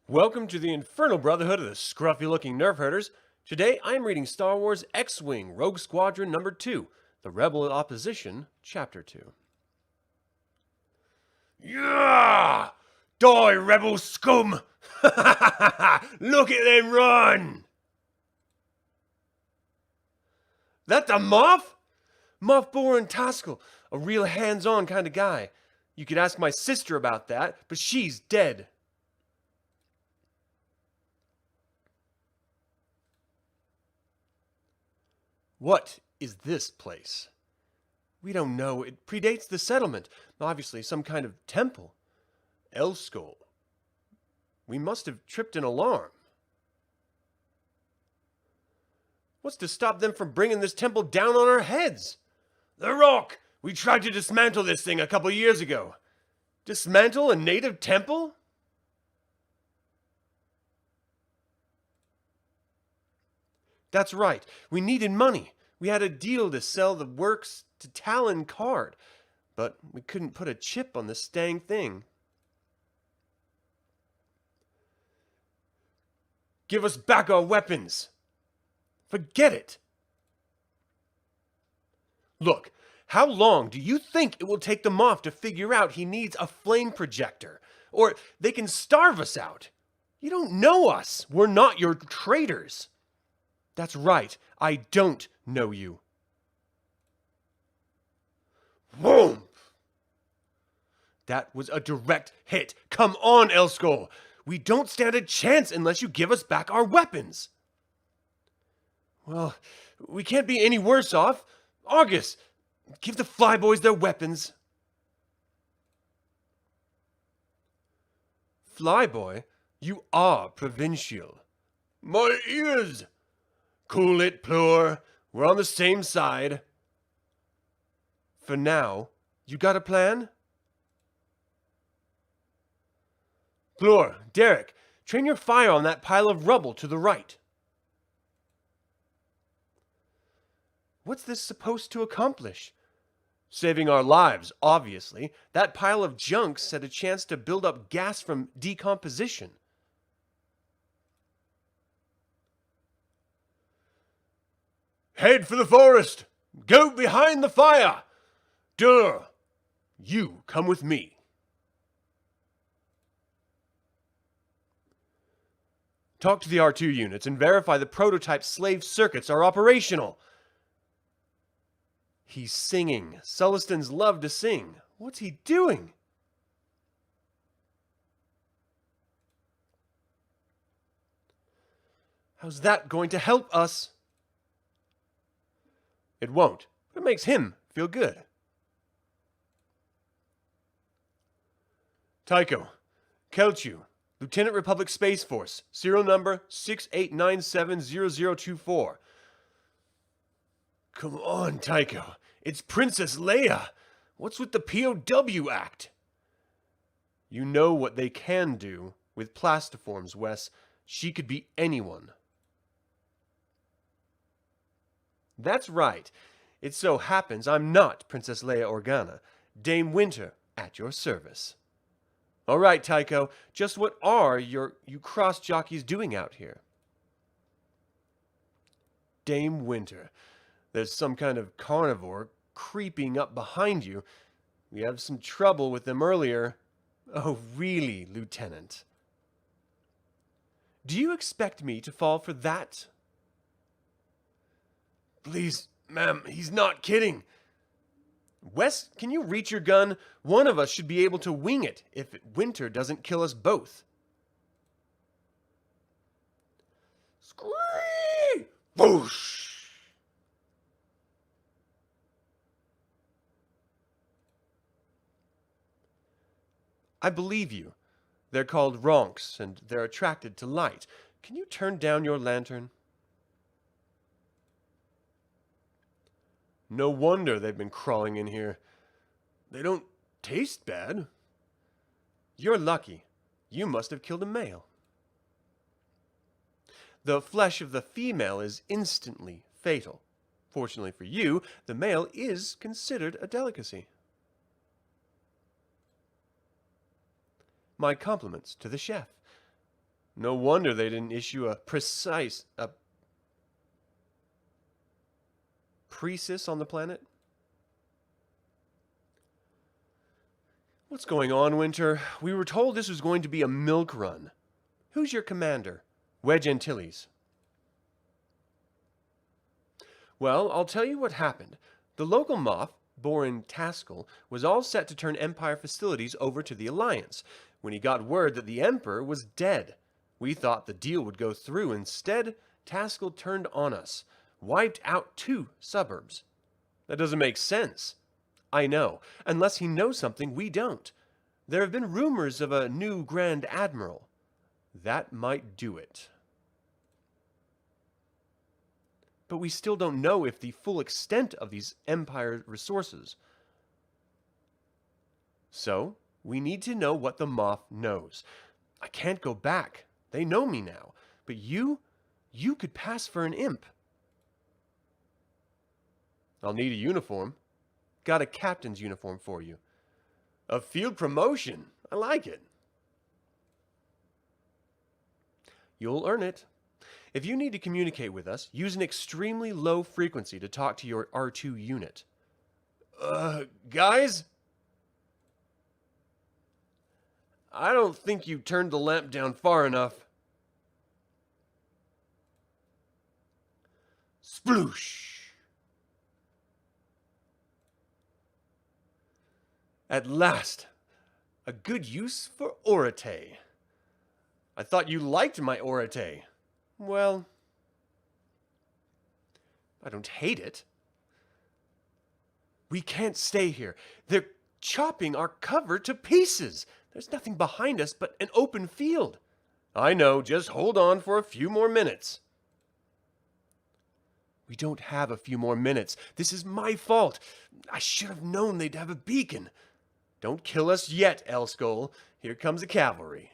Welcome to the Infernal Brotherhood of the scruffy-looking Nerf herders. Today I am reading Star Wars X-Wing Rogue Squadron number 2, The Rebel Opposition, Chapter 2. Yeah! Die, rebel scum! Look at them run! That the Moff? Moff Boren Taskell, a real hands-on kind of guy. You could ask my sister about that, but she's dead. What is this place? We don't know. It predates the settlement. Obviously, some kind of temple. Elskull. We must have tripped an alarm. What's to stop them from bringing this temple down on our heads? The Rock! We tried to dismantle this thing a couple years ago. Dismantle a native temple? That's right. We needed money. We had a deal to sell the works to Talon Card, but we couldn't put a chip on this dang thing. Give us back our weapons. Forget it. Look, how long do you think it will take the Moff to figure out he needs a flame projector? Or they can starve us out. You don't know us. We're not your traitors. That's right. I don't know you. Boom! That was a direct hit. Come on, Elskull. We don't stand a chance unless you give us back our weapons. Well, we can't be any worse off. August, give the flyboys their weapons. Flyboy, you are provincial. My ears! Cool it, Plur. We're on the same side. For now, you got a plan? Plur, Derek, train your fire on that pile of rubble to the right. What's this supposed to accomplish? Saving our lives, obviously. That pile of junk had a chance to build up gas from decomposition. Head for the forest! Go behind the fire! Duh! You come with me. Talk to the R2 units and verify the prototype slave circuits are operational. He's singing. Sullistans love to sing. What's he doing? How's that going to help us? It won't, but it makes him feel good. Tycho, Kelchu, Lieutenant Republic Space Force, serial number 68970024. Come on, Tycho. It's Princess Leia. What's with the POW Act? You know what they can do with plastiforms, Wes. She could be anyone. That's right. It so happens I'm not Princess Leia Organa. Dame Winter, at your service. All right, Tycho, just what are you cross-jockeys doing out here? Dame Winter. There's some kind of carnivore creeping up behind you. We had some trouble with them earlier. Oh, really, Lieutenant? Do you expect me to fall for that? Please, ma'am, he's not kidding. Wes, can you reach your gun? One of us should be able to wing it if Winter doesn't kill us both. Scream! Whoosh! I believe you. They're called ronks, and they're attracted to light. Can you turn down your lantern? No wonder they've been crawling in here. They don't taste bad. You're lucky. You must have killed a male. The flesh of the female is instantly fatal. Fortunately for you, the male is considered a delicacy. My compliments to the chef. No wonder they didn't issue a precis on the planet. What's going on, Winter? We were told this was going to be a milk run. Who's your commander? Wedge Antilles. Well, I'll tell you what happened. The local Moff, Borin Taskell, was all set to turn Empire facilities over to the Alliance when he got word that the Emperor was dead. We thought the deal would go through. Instead, Taskell turned on us, wiped out 2 suburbs. That doesn't make sense. I know, unless he knows something we don't. There have been rumors of a new Grand Admiral. That might do it. But we still don't know if the full extent of these Empire resources. So, we need to know what the Moff knows. I can't go back. They know me now. But you could pass for an imp. I'll need a uniform. Got a captain's uniform for you. A field promotion. I like it. You'll earn it. If you need to communicate with us, use an extremely low frequency to talk to your R2 unit. Guys? I don't think you turned the lamp down far enough. Sploosh! At last, a good use for orate. I thought you liked my orate. Well, I don't hate it. We can't stay here. They're chopping our cover to pieces. There's nothing behind us but an open field. I know, just hold on for a few more minutes. We don't have a few more minutes. This is my fault. I should have known they'd have a beacon. Don't kill us yet, Elskull. Here comes the cavalry.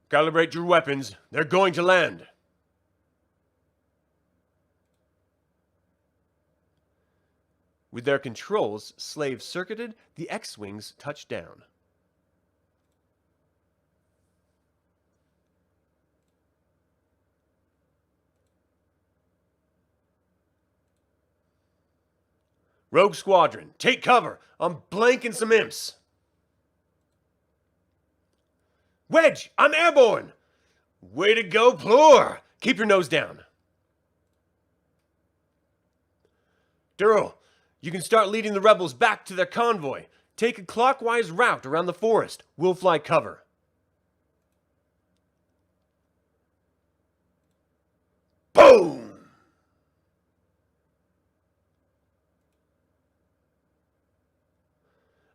Calibrate your weapons. They're going to land. With their controls slave circuited, the X-Wings touch down. Rogue Squadron, take cover. I'm blanking some imps. Wedge, I'm airborne. Way to go, Plur. Keep your nose down. Durrell, you can start leading the rebels back to their convoy. Take a clockwise route around the forest. We'll fly cover. Boom!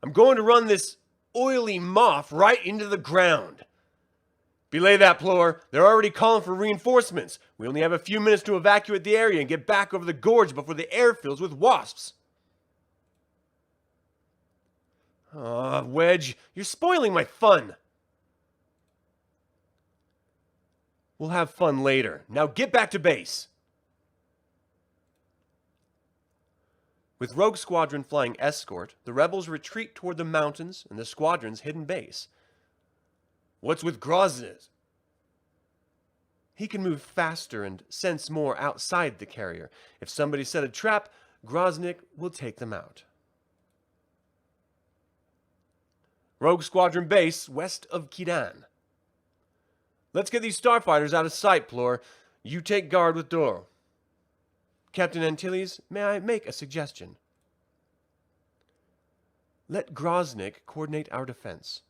I'm going to run this oily Moff right into the ground. Belay that, Plur. They're already calling for reinforcements. We only have a few minutes to evacuate the area and get back over the gorge before the air fills with wasps. Wedge, you're spoiling my fun. We'll have fun later. Now get back to base. With Rogue Squadron flying escort, the rebels retreat toward the mountains and the squadron's hidden base. What's with Groznyk? He can move faster and sense more outside the carrier. If somebody set a trap, Groznyk will take them out. Rogue Squadron base west of Kidan. Let's get these starfighters out of sight, Plur. You take guard with Dor. Captain Antilles, may I make a suggestion? Let Groznyk coordinate our defense.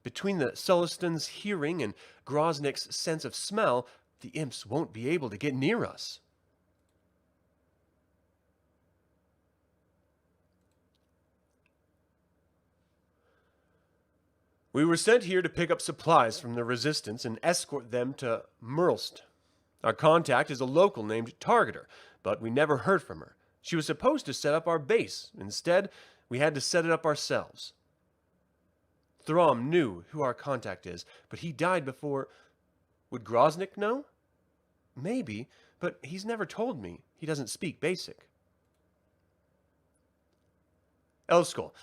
Between the Sullistan's hearing and Groznyk's sense of smell, the imps won't be able to get near us. We were sent here to pick up supplies from the Resistance and escort them to Murlst. Our contact is a local named Targeter, but we never heard from her. She was supposed to set up our base. Instead, we had to set it up ourselves. Thrawn knew who our contact is, but he died before... Would Groznyk know? Maybe, but he's never told me. He doesn't speak Basic. Elskull,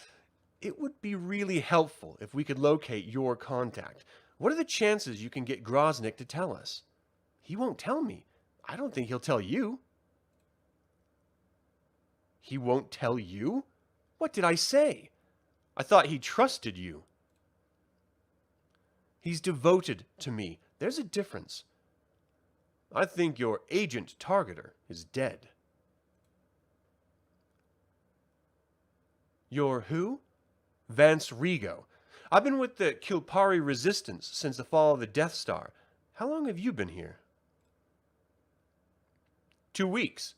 it would be really helpful if we could locate your contact. What are the chances you can get Groznik to tell us? He won't tell me. I don't think he'll tell you. He won't tell you? What did I say? I thought he trusted you. He's devoted to me. There's a difference. I think your agent targeter is dead. Your who? Vance Rego. I've been with the Cilpari resistance since the fall of the Death Star. How long have you been here? 2 weeks.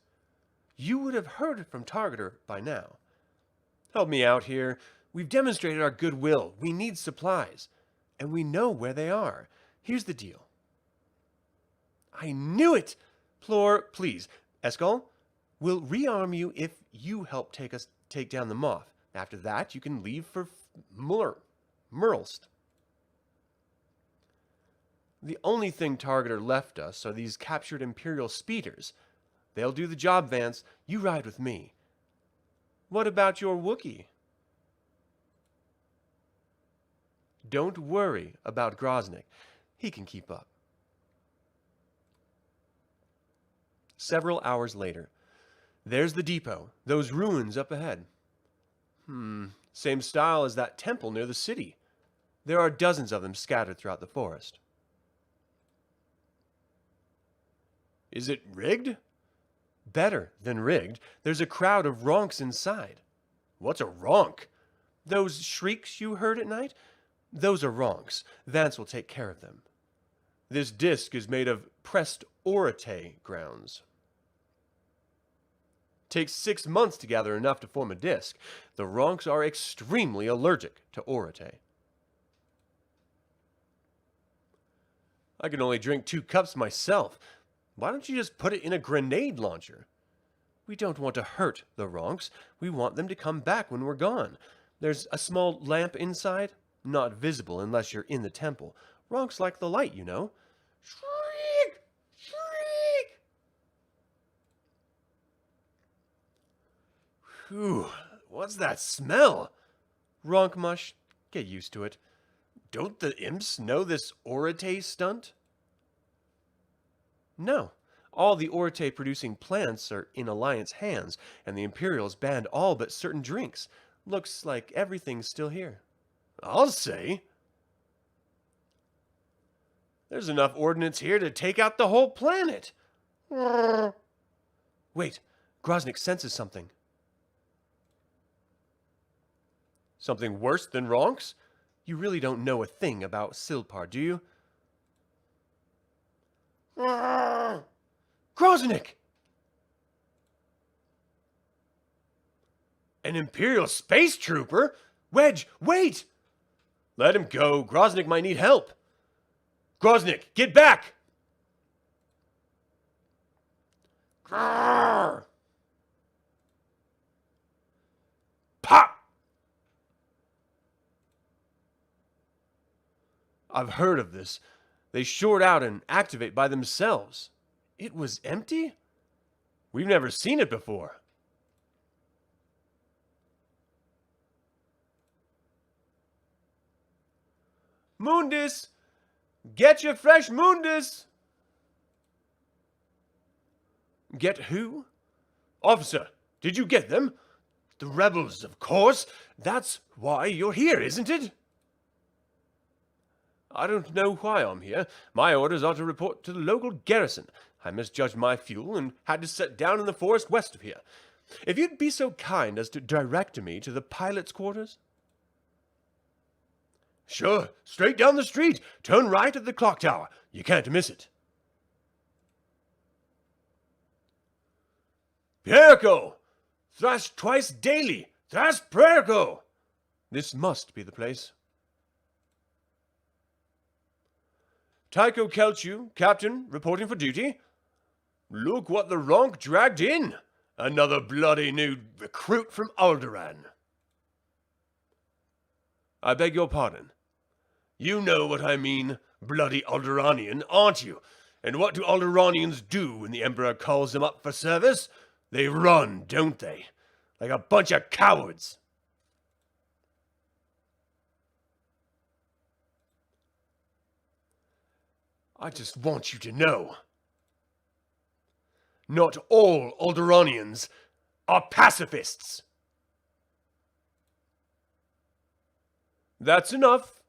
You would have heard from Targeter by now. Help me out here. We've demonstrated our goodwill. We need supplies. And we know where they are. Here's the deal. I knew it! Plor, please. Eskull, we'll rearm you if you help take down the Moth. After that, you can leave for Murlst. The only thing Targeter left us are these captured Imperial speeders. They'll do the job, Vance. You ride with me. What about your Wookiee? Don't worry about Groznik. He can keep up. Several hours later. There's the depot. Those ruins up ahead. Same style as that temple near the city. There are dozens of them scattered throughout the forest. Is it rigged? Better than rigged. There's a crowd of ronks inside. What's a ronk? Those shrieks you heard at night? Those are ronks. Vance will take care of them. This disc is made of pressed orate grounds. Takes 6 months to gather enough to form a disc. The ronks are extremely allergic to orate. I can only drink 2 cups myself. Why don't you just put it in a grenade launcher? We don't want to hurt the ronks. We want them to come back when we're gone. There's a small lamp inside, not visible unless you're in the temple. Ronks like the light, you know. Shriek! Shriek! Whew, what's that smell? Ronk mush, get used to it. Don't the imps know this orate stunt? No. All the orate-producing plants are in Alliance hands, and the Imperials banned all but certain drinks. Looks like everything's still here. I'll say. There's enough ordnance here to take out the whole planet. Wait, Groznik senses something. Something worse than ronks? You really don't know a thing about Cilpari, do you? Groznik! An Imperial space trooper? Wedge, wait! Let him go. Groznik might need help. Groznik, get back! Grrr! Pop! I've heard of this. They short out and activate by themselves. It was empty? We've never seen it before. Mundus! Get your fresh Mundus! Get who? Officer, did you get them? The rebels, of course. That's why you're here, isn't it? I don't know why I'm here. My orders are to report to the local garrison. I misjudged my fuel and had to set down in the forest west of here. If you'd be so kind as to direct me to the pilot's quarters. Sure, straight down the street. Turn right at the clock tower. You can't miss it. Pierco! Thrash twice daily. Thrash Pierco! This must be the place. Tycho Kelchu, Captain, reporting for duty. Look what the ronk dragged in. Another bloody new recruit from Alderaan. I beg your pardon. You know what I mean, bloody Alderaanian, aren't you? And what do Alderaanians do when the Emperor calls them up for service? They run, don't they? Like a bunch of cowards. I just want you to know. Not all Alderaanians are pacifists. That's enough.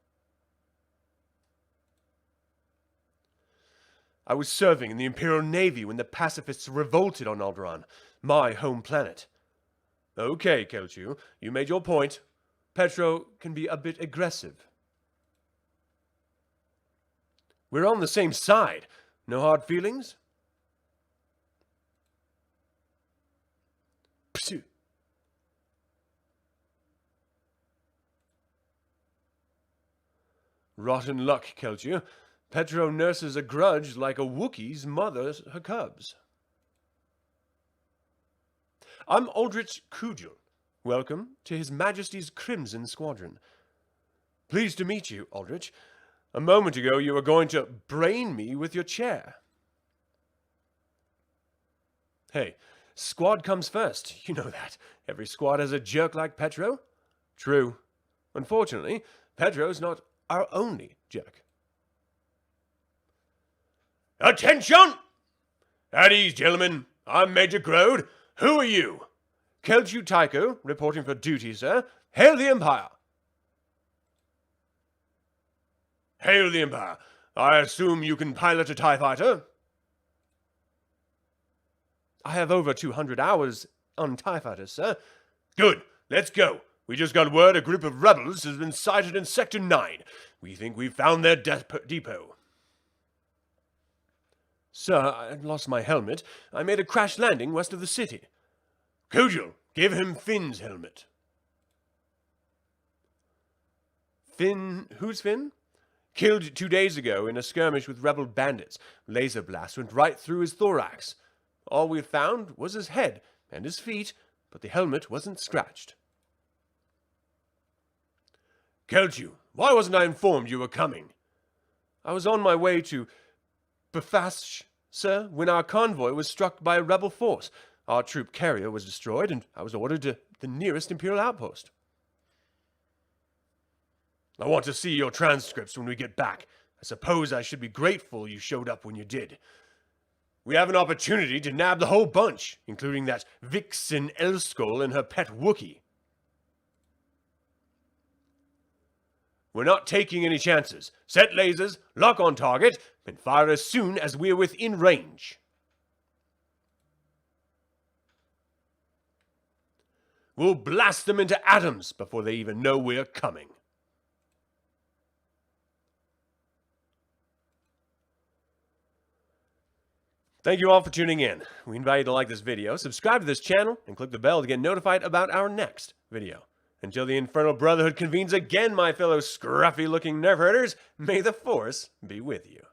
I was serving in the Imperial Navy when the pacifists revolted on Alderaan, my home planet. Okay, Cilpari, you made your point. Petro can be a bit aggressive. We're on the same side. No hard feelings? Psst. Rotten luck, Cilpari. Petro nurses a grudge like a Wookiee's mother her cubs. I'm Aldrich Kujul. Welcome to His Majesty's Crimson Squadron. Pleased to meet you, Aldrich. A moment ago you were going to brain me with your chair. Hey, squad comes first. You know that. Every squad has a jerk like Petro. True. Unfortunately, Petro's not our only jerk. Attention! At ease, gentlemen. I'm Major Grode. Who are you? Cilpari Tycho, reporting for duty, sir. Hail the Empire! Hail the Empire. I assume you can pilot a TIE fighter? I have over 200 hours on TIE fighters, sir. Good. Let's go. We just got word a group of rebels has been sighted in Sector 9. We think we've found their depot. Sir, I lost my helmet. I made a crash landing west of the city. Kujul, give him Finn's helmet. Finn? Who's Finn? Killed 2 days ago in a skirmish with rebel bandits. Laser blast went right through his thorax. All we found was his head and his feet, but the helmet wasn't scratched. Cilpari, why wasn't I informed you were coming? I was on my way to Befash, sir, when our convoy was struck by a rebel force. Our troop carrier was destroyed, and I was ordered to the nearest Imperial outpost. I want to see your transcripts when we get back. I suppose I should be grateful you showed up when you did. We have an opportunity to nab the whole bunch, including that vixen Elskull and her pet Wookiee. We're not taking any chances. Set lasers, lock on target, and fire as soon as we're within range. We'll blast them into atoms before they even know we're coming. Thank you all for tuning in. We invite you to like this video, subscribe to this channel, and click the bell to get notified about our next video. Until the Infernal Brotherhood convenes again, my fellow scruffy-looking nerf herders, may the Force be with you.